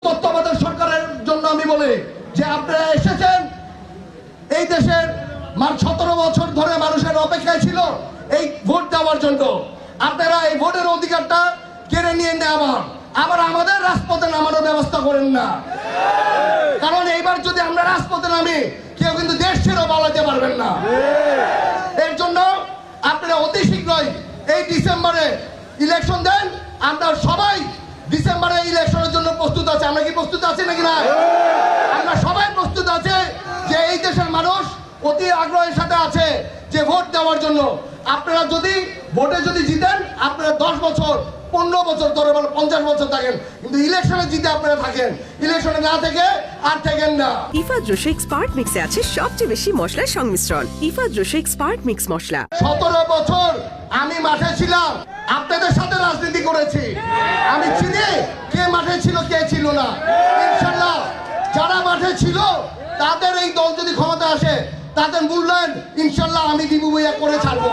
তত্ত্বাবধায়ক সরকারের জন্য আমি বলি যে আপনারা এসেছেন এই দেশের 17 বছর ধরে মানুষের অপেক্ষায় ছিল এই ভোট দেওয়ার জন্য। আপনারা এই ভোটের অধিকারটা কেড়ে নিয়ে নেওয়ার আবার আমাদের রাজপথে নামানোর ব্যবস্থা করেন না, কারণ এইবার যদি আমরা রাজপথে নামি কেউ কিন্তু দেশ ছেড়ে পালাতে পারবেন না। এর জন্য আপনারা অতি শীঘ্রই এই ডিসেম্বরে ইলেকশন দেন। আমরা সবাই ডিসেম্বরে ইলেকশনের জন্য প্রস্তুত আছে। আমরা কি প্রস্তুত আছি নাকি না? আমরা সবাই প্রস্তুত আছে যে এই দেশের মানুষ অতি আগ্রহের সাথে আছে যে ভোট দেওয়ার জন্য। আপনারা যদি ভোটে যদি জিতেন আপনারা 10 বছর 15 বছর ধরে 50 বছর থাকেন, কিন্তু ইলেকশনে জিতে আপনারা থাকেন, ইলেকশনে না থেকে আর থাকেন না। ইফাদ রোশেক স্পার্ক মিক্সে আছে সবচেয়ে বেশি মশলার সংমিশ্রণ। ইফাদ রোশেক স্পার্ক মিক্স মশলা। 17 বছর আমি মাঠে ছিলাম, আপনাদের সাথে রাজনীতি করেছি, আমি চিনি কে মাঠে ছিল কে ছিল না। ইনশাআল্লাহ যারা মাঠে ছিল তাদের এই দল যদি ক্ষমতা আসে তাদের মূল্যায়ন ইনশাআল্লাহ আমি দিবু ভাইয়া করে ছাড়বো।